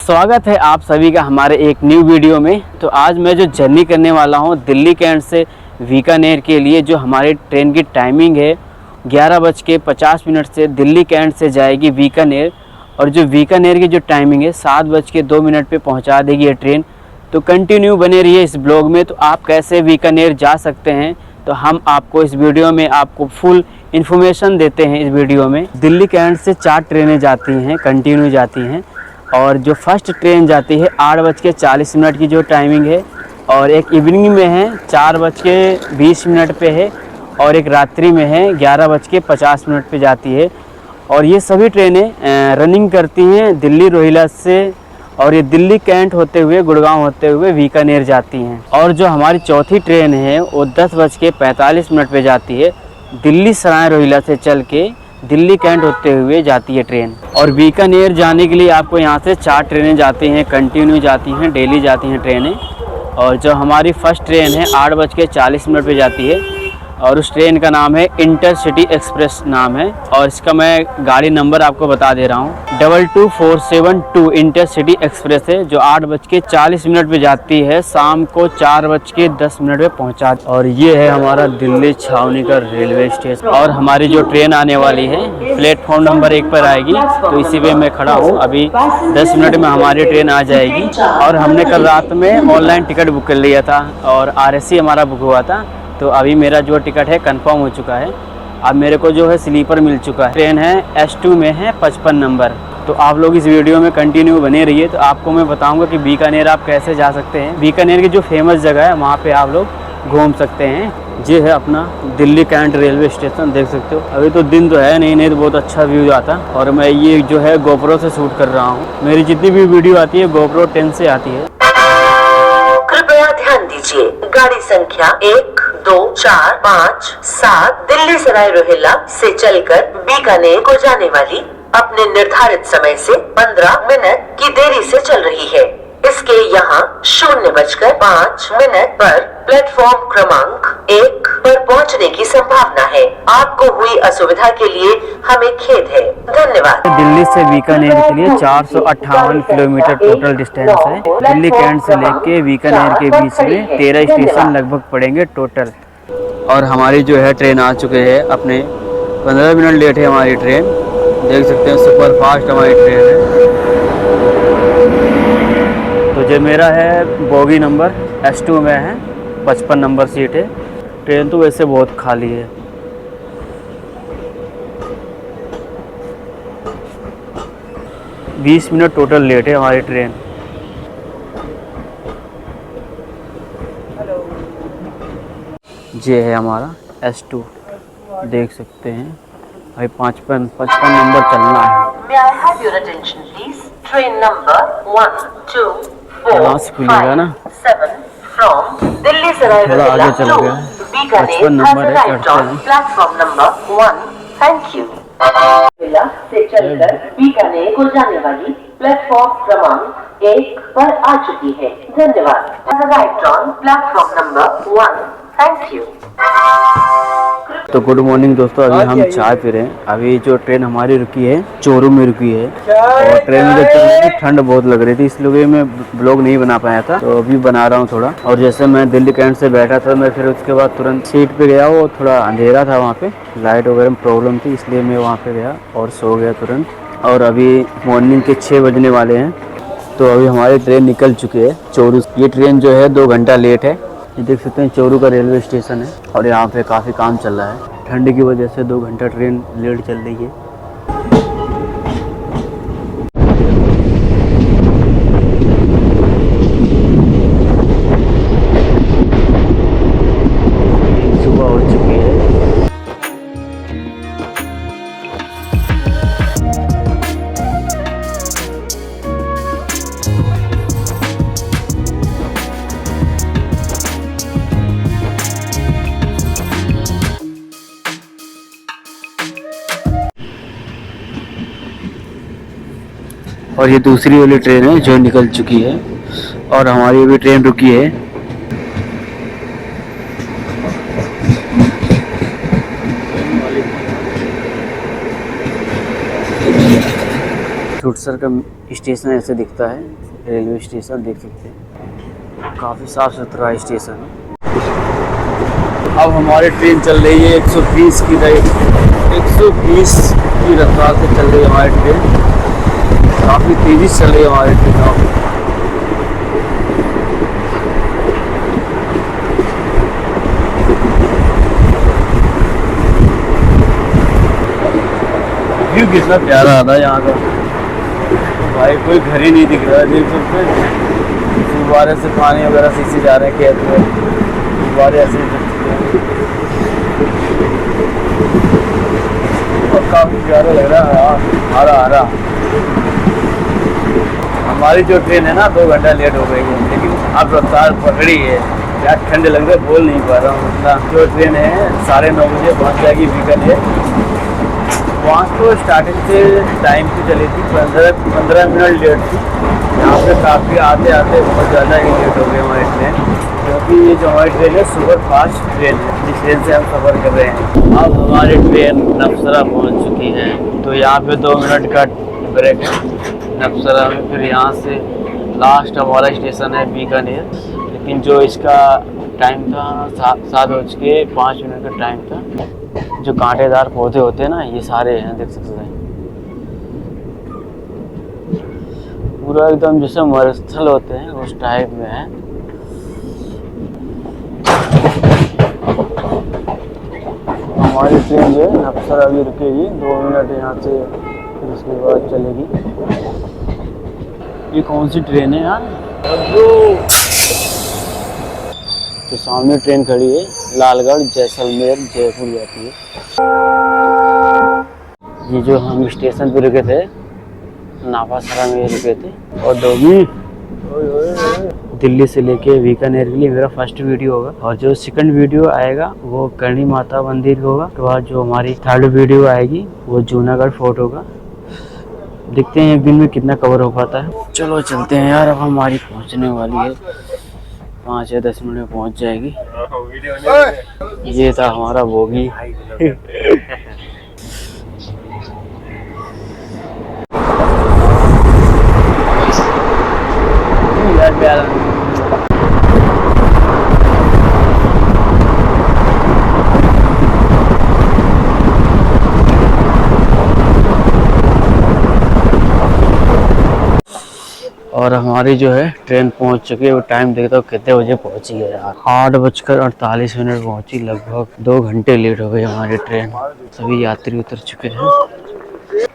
स्वागत है आप सभी का हमारे एक न्यू वीडियो में। तो आज मैं जो जर्नी करने वाला हूँ दिल्ली कैंट से बीकानेर के लिए, जो हमारी ट्रेन की टाइमिंग है 11:50 से दिल्ली कैंट से जाएगी बीकानेर, और जो बीकानेर की जो टाइमिंग है 7:02 पे पहुँचा देगी ये ट्रेन। तो कंटिन्यू बने रहिए इस ब्लॉग में। तो आप कैसे बीकानेर जा सकते हैं तो हम आपको इस वीडियो में आपको फुल इन्फॉर्मेशन देते हैं। इस वीडियो में दिल्ली कैंट से 4 ट्रेनें जाती हैं, कंटिन्यू जाती हैं, और जो फर्स्ट ट्रेन जाती है 8:40 की जो टाइमिंग है, और एक इवनिंग में है 4:20 पे है, और एक रात्रि में है 11:50 पे जाती है। और ये सभी ट्रेनें रनिंग करती हैं दिल्ली रोहिला से, और ये दिल्ली कैंट होते हुए गुड़गांव होते हुए बीकानेर जाती हैं। और जो हमारी चौथी ट्रेन है वो 10:45 पे जाती है, दिल्ली सराय रोहिला से चल के दिल्ली कैंट होते हुए जाती है ट्रेन। और बीकानेर जाने के लिए आपको यहाँ से 4 ट्रेनें जाती हैं, कंटिन्यू जाती हैं, डेली जाती हैं ट्रेनें। और जो हमारी फर्स्ट ट्रेन है 8:40 पे जाती है, और उस ट्रेन का नाम है इंटरसिटी एक्सप्रेस नाम है। और इसका मैं गाड़ी नंबर आपको बता दे रहा हूँ, 22472 इंटरसिटी एक्सप्रेस है, जो 8:40 पे जाती है, शाम को 4:10 पे पहुँचा। और ये है हमारा दिल्ली छावनी का रेलवे स्टेशन। और हमारी जो ट्रेन आने वाली है प्लेटफॉर्म नंबर 1 पर आएगी, तो इसी पे मैं खड़ा हूँ। अभी 10 मिनट में हमारी ट्रेन आ जाएगी। और हमने कल रात में ऑनलाइन टिकट बुक कर लिया था, और RSC हमारा बुक हुआ था, तो अभी मेरा जो टिकट है कंफर्म हो चुका है। अब मेरे को जो है स्लीपर मिल चुका है। ट्रेन है S2 में है 55 नंबर। तो आप लोग इस वीडियो में कंटिन्यू बने रहिए। तो आपको मैं बताऊंगा कि बीकानेर आप कैसे जा सकते हैं। बीकानेर की जो फेमस जगह है वहाँ पे आप लोग घूम सकते हैं। ये है अपना दिल्ली कैंट रेलवे स्टेशन, देख सकते हो। अभी तो दिन तो है नहीं तो बहुत अच्छा व्यू आता। और मैं ये जो है GoPro से शूट कर रहा हूँ। मेरी जितनी भी वीडियो आती है GoPro 10 से आती है। कृपया ध्यान दीजिए, गाड़ी संख्या 1, 2, 4, 5, 7 दिल्ली सराय रोहिला से चलकर बीकानेर को जाने वाली अपने निर्धारित समय से 15 मिनट की देरी से चल रही है। इसके यहाँ 0:05 पर प्लेटफॉर्म क्रमांक 1 पर पहुँचने की संभावना है। आपको हुई असुविधा के लिए हमें खेद है। धन्यवाद। दिल्ली से बीकानेर के लिए 458 किलोमीटर टोटल डिस्टेंस है। दिल्ली कैंट से लेके बीकानेर के बीच में 13 स्टेशन लगभग पड़ेंगे टोटल। और हमारी जो है ट्रेन आ चुके हैं, अपने 15 मिनट लेट है हमारी ट्रेन। देख सकते हैं सुपर फास्ट हमारी ट्रेन है। तो जो मेरा है बोगी नंबर S2 में है, 55 नंबर सीट है। ट्रेन तो वैसे बहुत खाली है। बीस मिनट टोटल लेट है हमारी ट्रेन। ये है हमारा S2, देख सकते हैं भाई 55 नंबर चलना है। May I have your attention please? Train number 1, 2, 4, से खुलेगा ना, 7 from दिल्ली सराय थोड़ा रोहिला आगे चल to गया। बीकानेर 55 नंबर है, has arrived चढ़ते on हैं। platform number 1. Thank you. Rohilla से चलकर बीकानेर को जाने वाली प्लेटफॉर्म क्रमांक 1 पर आ चुकी है। धन्यवाद। Has arrived on platform number 1. Thank you. तो गुड मॉर्निंग दोस्तों, अभी हम चाय पी रहे हैं। अभी जो ट्रेन हमारी रुकी है चोरू में रुकी है, और ट्रेन में जब चल रही थी ठंड बहुत लग रही थी, इसलिए मैं ब्लॉग नहीं बना पाया था। तो अभी बना रहा हूँ थोड़ा। और जैसे मैं दिल्ली कैंट से बैठा था, मैं फिर उसके बाद तुरंत सीट पे गया। वो थोड़ा अंधेरा था, वहाँ पे लाइट वगैरह में प्रॉब्लम थी, इसलिए मैं वहाँ पे गया और सो गया तुरंत। और अभी मॉर्निंग के 6 बजने वाले हैं। तो अभी हमारी ट्रेन निकल चुकी है चोरू। ये ट्रेन जो है 2 घंटा लेट है। ये देख सकते हैं चोरू का रेलवे स्टेशन है, और यहाँ पे काफ़ी काम चल रहा है। ठंड की वजह से 2 घंटा ट्रेन लेट चल रही है। सुबह हो चुकी है। और ये दूसरी वाली ट्रेन है जो निकल चुकी है, और हमारी अभी ट्रेन रुकी है। अमृतसर का स्टेशन ऐसे दिखता है, रेलवे स्टेशन देख सकते हैं, काफ़ी साफ़ सुथरा स्टेशन है। अब हमारी ट्रेन चल रही है 120 की 120 की रफ्तार से चल रही है हमारी ट्रेन, काफ़ी तेज़ी से चल रही है हमारी ट्रेन। व्यू कितना प्यारा आता है यहाँ का भाई, कोई घर ही नहीं दिख रहा है। देख सकते हैं फुब्बारे से पानी वगैरह सींचे जा रहे हैं खेत में, फुब्बारे ऐसे और काफ़ी प्यारा लग रहा है यार, हरा हरा। हमारी जो ट्रेन है ना 2 घंटा लेट हो गई है, लेकिन अब रफ्तार पकड़ी है यार, ठंडे लग रहे, बोल नहीं पा रहा हूँ उतना। जो ट्रेन है 9:30 बजे पहुँच जाएगी बीकानेर। वहाँ तो स्टार्टिंग से टाइम की चली थी, 15 मिनट लेट थी। यहाँ पे काफ़ी आते आते बहुत ज़्यादा ही लेट हो गई हमारी ट्रेन, क्योंकि ये जो हमारी ट्रेन है सुपर फास्ट ट्रेन है, जिस ट्रेन से हम सफ़र कर रहे हैं। अब हमारी ट्रेन नवसरा पहुँच चुकी है, तो यहाँ पे 2 मिनट का ब्रेक है नवसरा में। फिर यहाँ से लास्ट हमारा स्टेशन है बीकानेर, लेकिन जो इसका टाइम था 7:05 का टाइम था। जो कांटेदार पौधे होते हैं ना, ये सारे हैं, देख सकते हैं पूरा एकदम जैसे मरुस्थल होते हैं उस टाइप में है। हमारी ट्रेन जो है नवसरा अभी रुकेगी 2 मिनट यहाँ से, फिर उसके बाद चलेगी। ये कौन सी ट्रेन है यार? तो सामने ट्रेन खड़ी है, लालगढ़ जैसलमेर जयपुर जाती है। ये जो हम स्टेशन पे रुके थे नाभासरा में रुके थे, और डोगी दिल्ली से लेके बीकानेर के लिए मेरा फर्स्ट वीडियो होगा, और जो सेकंड वीडियो आएगा वो करणी माता मंदिर होगा। उसके बाद जो हमारी थर्ड वीडियो आएगी वो जूनागढ़ फोर्ट होगा। देखते हैं एक दिन में कितना कवर हो पाता है। चलो चलते हैं यार, अब हमारी पहुंचने वाली है, 5 या 10 मिनट में पहुंच जाएगी। ये था हमारा बोगी। यार और हमारी जो है ट्रेन पहुंच चुकी है। वो टाइम देखता हूँ कितने बजे पहुंची है यार, 8:48 पहुंची। लगभग 2 घंटे लेट हो गई हमारी ट्रेन। सभी यात्री उतर चुके हैं।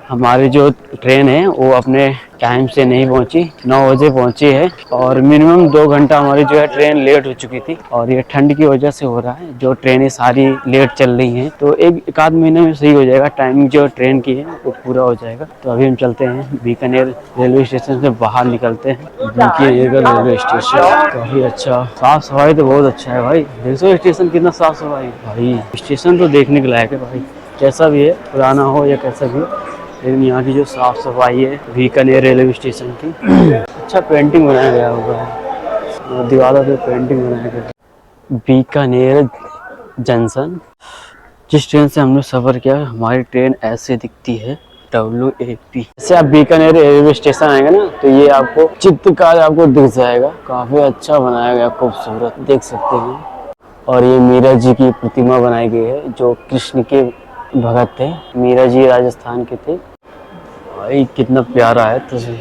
हमारी जो ट्रेन है वो अपने टाइम से नहीं पहुंची, 9 बजे पहुंची है, और मिनिमम 2 घंटा हमारी जो है ट्रेन लेट हो चुकी थी। और ये ठंड की वजह से हो रहा है, जो ट्रेनें सारी लेट चल रही हैं। तो एक आध महीने में सही हो जाएगा, टाइमिंग जो ट्रेन की है वो पूरा हो जाएगा। तो अभी हम चलते हैं बीकानेर रेलवे स्टेशन से बाहर निकलते हैं। बीकानेर रेलवे स्टेशन काफ़ी अच्छा, साफ सफाई तो बहुत अच्छा है भाई। देखो स्टेशन कितना साफ सफाई भाई, स्टेशन तो देखने के लायक है भाई, कैसा भी है, पुराना हो या कैसा भी, लेकिन यहाँ की जो साफ़ सफाई है बीकानेर रेलवे स्टेशन की, अच्छा पेंटिंग बनाया गया हुआ है, दीवारों पे पेंटिंग बनाया गया। बीकानेर जंक्शन, जिस ट्रेन से हमने सफ़र किया, हमारी ट्रेन ऐसे दिखती है, WAP। जैसे आप बीकानेर रेलवे स्टेशन आएंगे ना, तो ये आपको चित्रकार आपको दिख जाएगा, काफ़ी अच्छा बनाया गया, खूबसूरत, देख सकते हैं। और ये मीरा जी की प्रतिमा बनाई गई है, जो कृष्ण के भगत थे। मीरा जी राजस्थान के थे भाई, कितना प्यारा है तस्वीर।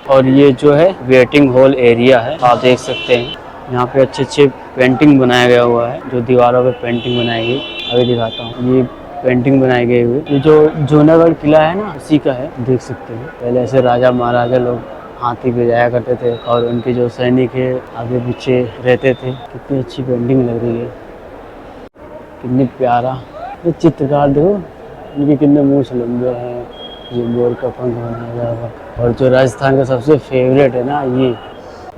और ये जो है वेटिंग हॉल एरिया है, आप देख सकते हैं। यहाँ पे अच्छे अच्छे पेंटिंग बनाया गया हुआ है, जो दीवारों पे पेंटिंग बनाई गई। अभी दिखाता हूँ, ये पेंटिंग बनाई गई हुई, ये जो जूनागढ़ किला है ना, उसी का है, देख सकते हैं। पहले ऐसे राजा महाराजा लोग हाथी पे जाया करते थे, और उनके जो सैनिक है आगे पीछे रहते थे। कितनी अच्छी पेंटिंग लग रही है, कितनी प्यारा। ये चित्रकार देखो, इनके कितने मूछ लंबे हैं, ये मोर का पंख बनाया गया हुआ। और जो राजस्थान का सबसे फेवरेट है ना, ये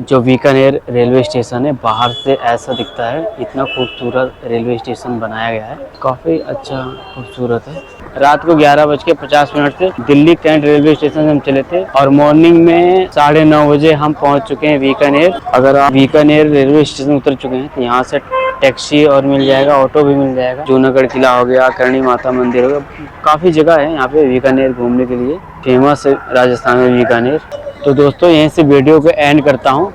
जो बीकानेर रेलवे स्टेशन है, बाहर से ऐसा दिखता है। इतना खूबसूरत रेलवे स्टेशन बनाया गया है, काफ़ी अच्छा खूबसूरत है। रात को 11:50 से दिल्ली कैंट रेलवे स्टेशन से हम चले थे, और मॉर्निंग में 9:30 बजे हम पहुंच चुके हैं बीकानेर। अगर आप बीकानेर रेलवे स्टेशन उतर चुके हैं, तो यहाँ से टैक्सी और मिल जाएगा, ऑटो भी मिल जाएगा। जूनागढ़ किला हो गया, करणी माता मंदिर हो गया, काफ़ी जगह है यहाँ पे बीकानेर घूमने के लिए। फेमस है राजस्थान में बीकानेर। तो दोस्तों यहीं से वीडियो को एंड करता हूँ।